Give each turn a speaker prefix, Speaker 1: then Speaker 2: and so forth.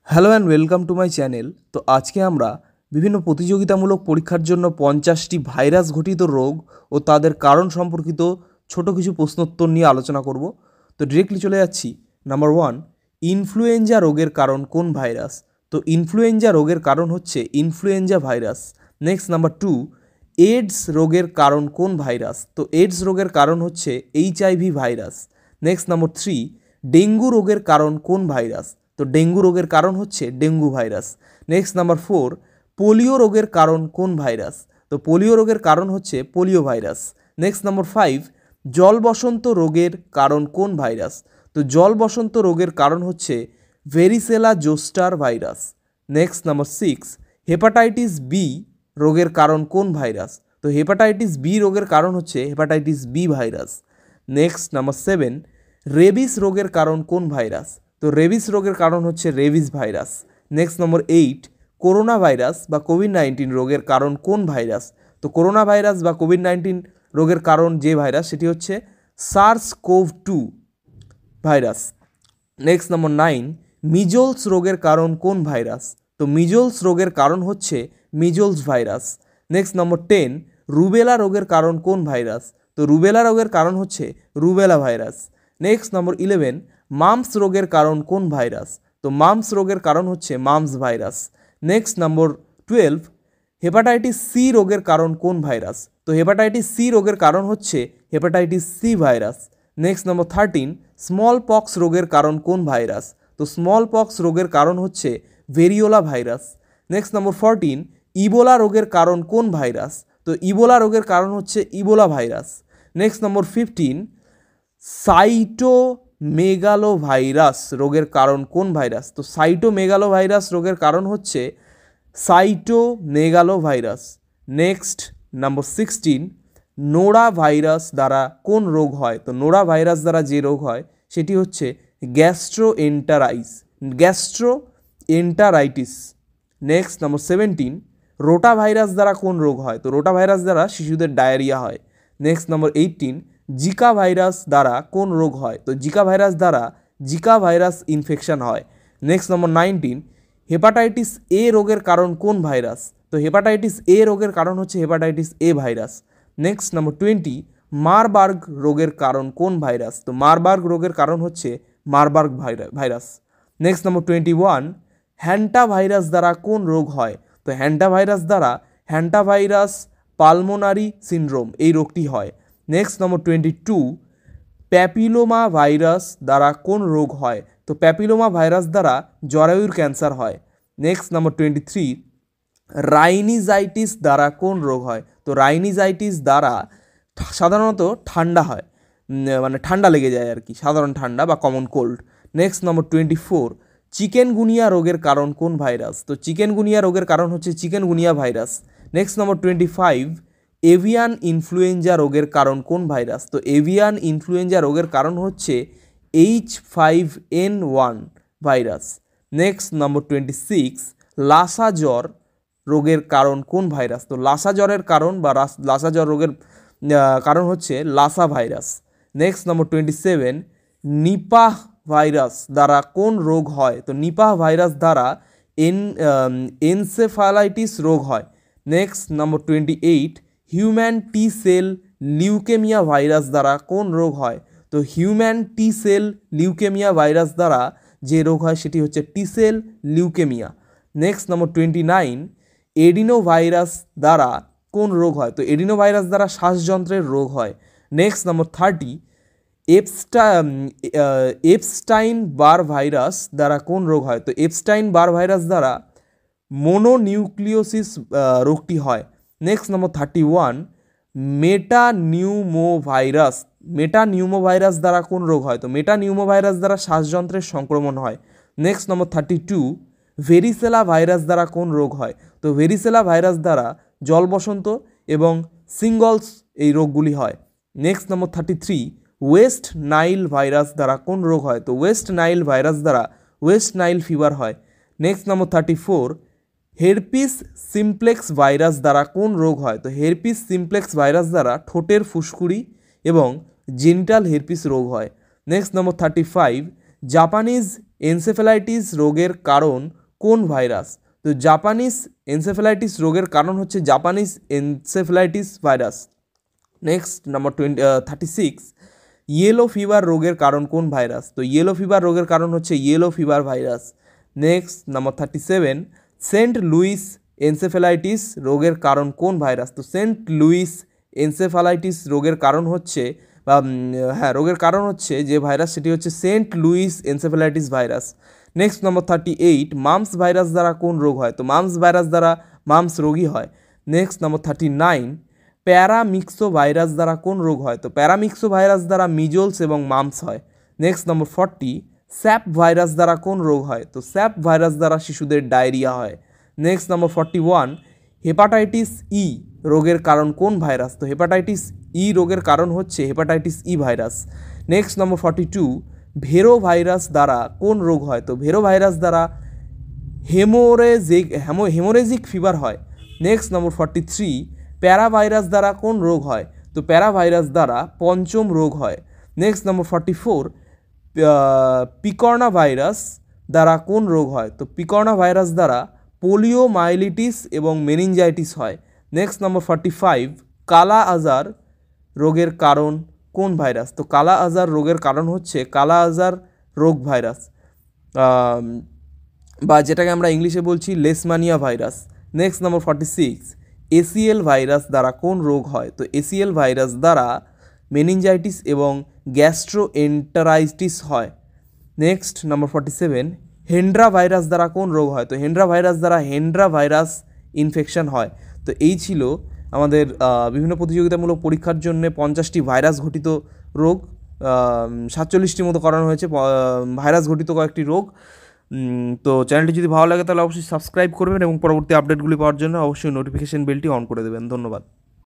Speaker 1: Hello and welcome to my channel. তো আজকে আমরা বিভিন্ন প্রতিযোগিতামূলক পরীক্ষার জন্য 50টি ভাইরাস ঘটিত রোগ ও তাদের কারণ সম্পর্কিত ছোট কিছু প্রশ্নোত্তর নিয়ে আলোচনা করব। তো ডিরেক্টলি চলে যাচ্ছি। নাম্বার 1, ইনফ্লুয়েঞ্জা রোগের কারণ কোন ভাইরাস? তো ইনফ্লুয়েঞ্জা রোগের কারণ হচ্ছে influenza virus. Next number 2, AIDS রোগের কারণ কোন ভাইরাস? তো এইডস রোগের কারণ হচ্ছে HIV virus. Next number 3, dengue রোগের কারণ কোন ভাইরাস? তো ডেঙ্গু রোগের কারণ হচ্ছে dengue virus. Next number 4, polio রোগের কারণ কোন ভাইরাস? তো পোলিও রোগের কারণ হচ্ছে পোলিও ভাইরাস। নেক্সট নাম্বার 5, জল বসন্ত রোগের কারণ কোন ভাইরাস? তো জল বসন্ত রোগের কারণ হচ্ছে varicella zoster virus. Next number 6, hepatitis B রোগের কারণ কোন ভাইরাস? তো হেপাটাইটিস বি রোগের কারণ হচ্ছে hepatitis B virus. Next number 7, rabies রোগের কারণ কোন ভাইরাস? তো রেবিস রোগের কারণ হচ্ছে rabies virus. Next number 8, corona virus বা কোভিড-19 রোগের কারণ কোন ভাইরাস? তো করোনা ভাইরাস বা কোভিড-19 রোগের কারণ যে ভাইরাস সেটি হচ্ছে SARS-CoV-2 ভাইরাস। নেক্সট নম্বর 9, মিজলস রোগের কারণ কোন ভাইরাস? তো মিজলস রোগের কারণ হচ্ছে measles virus. Next number 10, rubella রোগের কারণ কোন ভাইরাস? তো রুবেলা রোগের কারণ হচ্ছে rubella virus. Next number 11, mumps রোগের কারণ কোন ভাইরাস? তো মাম্পস রোগের কারণ হচ্ছে mumps virus. Next number 12, hepatitis C রোগের কারণ কোন ভাইরাস? তো হেপাটাইটিস সি রোগের কারণ হচ্ছে hepatitis C virus. Next number 13, small pox রোগের কারণ কোন ভাইরাস? তো স্মল পক্স রোগের কারণ হচ্ছে ভেরিওলা ভাইরাস। নেক্সট নম্বর 14, ইবোলা রোগের কারণ কোন ভাইরাস? তো ইবোলা রোগের কারণ হচ্ছে ইবোলা ভাইরাস। নেক্সট নম্বর 15, সাইটোমেগালোভাইরাস রোগের কারণ কোন ভাইরাস? তো সাইটোমেগালোভাইরাস রোগের কারণ হচ্ছে cytomegalovirus. Next number 16, Nora virus দ্বারা কোন রোগ হয়? তো নোরা ভাইরাস দ্বারা যে রোগ হয় সেটি হচ্ছে gastroenteritis. Next number 17, rota virus দ্বারা কোন রোগ হয়? তো রোটা ভাইরাস দ্বারা শিশুদের ডায়রিয়া হয়। নেক্সট নাম্বার 18, জিকা ভাইরাস দ্বারা কোন রোগ হয়? তো জিকা ভাইরাস দ্বারা জিকা ভাইরাস ইনফেকশন হয়। নেক্সট নম্বর 19, হেপাটাইটিস এ রোগের কারণ কোন ভাইরাস? তো হেপাটাইটিস এ রোগের কারণ হচ্ছে hepatitis A virus. Next number 20, Marburg রোগের কারণ কোন ভাইরাস? তো মারবার্গ রোগের কারণ হচ্ছে মারবার্গ ভাইরাস। নেক্সট নম্বর 21, হ্যান্টা ভাইরাস দ্বারা কোন রোগ হয়? তো হ্যান্টা ভাইরাস দ্বারা হ্যান্টা ভাইরাস পালমোনারি সিনড্রোম এই রোগটি হয়। নেক্সট নম্বর 22, প্যাপিলোমা ভাইরাস দ্বারা কোন রোগ হয়? তো প্যাপিলোমা ভাইরাস দ্বারা জরায়ুর ক্যান্সার হয়। নেক্সট নম্বর 23, রাইনিজাইটিস দ্বারা কোন রোগ হয়? তো রাইনিজাইটিস দ্বারা সাধারণত ঠান্ডা হয়, মানে ঠান্ডা লেগে যায় আর কি, সাধারণ ঠান্ডা বা কমন কোল্ড। নেক্সট নম্বর 24, চিকেনগুনিয়া রোগের কারণ কোন ভাইরাস? তো চিকেনগুনিয়া রোগের কারণ হচ্ছে চিকেনগুনিয়া ভাইরাস। নেক্সট নম্বর 25, এভিয়ান ইনফ্লুয়েঞ্জা রোগের কারণ কোন ভাইরাস? তো এভিয়ান ইনফ্লুয়েঞ্জা রোগের কারণ হচ্ছে H5N1 ভাইরাস। নেক্সট নম্বর 26, লাসা জ্বর রোগের কারণ কোন ভাইরাস? তো লাসা জ্বরের কারণ বা লাসা জ্বর রোগের কারণ হচ্ছে লাসা ভাইরাস। নেক্সট নম্বর 27, নিপাহ ভাইরাস দ্বারা কোন রোগ হয়? তো নিপাহ ভাইরাস দ্বারা এনসেফালাইটিস রোগ হয়। নেক্সট নম্বর 28, হিউম্যান টি সেল লিউকেমিয়া ভাইরাস দ্বারা কোন রোগ হয়? তো হিউম্যান টি সেল লিউকেমিয়া ভাইরাস দ্বারা যে রোগ হয় সেটি হচ্ছে টি সেল লিউকেমিয়া। নেক্সট নম্বর 29, এডিনো ভাইরাস দ্বারা কোন রোগ হয়? তো এডিনো ভাইরাস দ্বারা শ্বাসযন্ত্রের রোগ হয়। নেক্সট নম্বর 30, এপস্টাইন বার ভাইরাস দ্বারা কোন রোগ হয়? তো এপস্টাইন বার ভাইরাস দ্বারা মোনোনিউক্লিওসিস রোগটি হয়। নেক্সট নম্বর 31, মেটানিউমোভাইরাস দ্বারা কোন রোগ হয়? তো মেটানিউমোভাইরাস দ্বারা শ্বাসযন্ত্রের সংক্রমণ হয়। নেক্সট নম্বর 32, ভেরিসেলা ভাইরাস দ্বারা কোন রোগ হয়? তো ভেরিসেলা ভাইরাস দ্বারা জল বসন্ত এবং সিঙ্গলস এই রোগগুলি হয়। নেক্সট নম্বর 33, ওয়েস্ট নাইল ভাইরাস দ্বারা কোন রোগ হয়? তো ওয়েস্ট নাইল ভাইরাস দ্বারা ওয়েস্ট নাইল ফিভার হয়। নেক্সট নম্বর 34, হেরপিস সিমপ্লেক্স ভাইরাস দ্বারা কোন রোগ হয়? তো হেরপিস সিমপ্লেক্স ভাইরাস দ্বারা ঠোঁটের ফুসকুড়ি এবং জেনিটাল হেরপিস রোগ হয়। নেক্সট নম্বর 35, জাপানিজ এনসেফ্যালাইটিস রোগের কারণ কোন ভাইরাস? তো জাপানিজ এনসেফ্যালাইটিস রোগের কারণ হচ্ছে Japanese encephalitis virus. Next number 36, yellow fever রোগের কারণ কোন ভাইরাস? তো ইয়েলো ফিভার রোগের কারণ হচ্ছে yellow fever virus. Next number 37, Saint Louis encephalitis রোগের কারণ কোন ভাইরাস? তো সেন্ট লুইস এনসেফ্যালাইটিস রোগের কারণ হচ্ছে রোগের কারণ হচ্ছে যে ভাইরাস সেটি হচ্ছে Saint Louis encephalitis virus. Next number 38, mumps virus দ্বারা কোন রোগ হয়? তো মাম্পস ভাইরাস দ্বারা মাম্পস রোগী হয়। নেক্সট নাম্বার 39, প্যারামিক্সো ভাইরাস দ্বারা কোন রোগ হয়? তো প্যারামিক্সো ভাইরাস দ্বারা মিজলস এবং মাম্পস হয়। নেক্সট নম্বর 40, স্যাপ ভাইরাস দ্বারা কোন রোগ হয়? তো স্যাপ ভাইরাস দ্বারা শিশুদের ডায়রিয়া হয়। নেক্সট নম্বর 41, হেপাটাইটিস ই রোগের কারণ কোন ভাইরাস? তো হেপাটাইটিস ই রোগের কারণ হচ্ছে hepatitis E virus. Next number 42, vero virus দ্বারা কোন রোগ হয়? তো ভেরো ভাইরাস দ্বারা হেমোরেজিক ফিভার হয়। নেক্সট নম্বর 43, প্যারাভাইরাস দ্বারা কোন রোগ হয়? তো প্যারাভাইরাস দ্বারা পঞ্চম রোগ হয়। নেক্সট নম্বর 44, পিকর্না ভাইরাস দ্বারা কোন রোগ হয়? তো পিকর্না ভাইরাস দ্বারা পোলিওমাইলিটিস এবং মেনিনজাইটিস হয়। নেক্সট নম্বর 45, কালা আজার রোগের কারণ কোন ভাইরাস? তো কালা আজার রোগের কারণ হচ্ছে কালা আজার রোগ ভাইরাস, বা যেটাকে আমরা ইংলিশে বলছি leishmania virus. Next number 46, ACL virus দ্বারা কোন রোগ হয়? তো এসিএল ভাইরাস দ্বারা মেনিনজাইটিস এবং গ্যাস্ট্রোএন্টারাইটিস হয়। নেক্সট নম্বর 47, হেন্ড্রা ভাইরাস দ্বারা কোন রোগ হয়? তো হেন্ড্রা ভাইরাস দ্বারা হেন্ড্রা ভাইরাস ইনফেকশন হয়। তো এই ছিল আমাদের বিভিন্ন প্রতিযোগিতামূলক পরীক্ষার জন্য 50টি ভাইরাস ঘটিত রোগ, 47টির মতো করানো হয়েছে ভাইরাস ঘটিত কয়েকটি রোগ। তো চ্যানেলটি যদি ভালো লাগে তাহলে অবশ্যই সাবস্ক্রাইব করবেন এবং পরবর্তী আপডেটগুলি পাওয়ার জন্য অবশ্যই নোটিফিকেশন বেলটি অন করে দেবেন। ধন্যবাদ।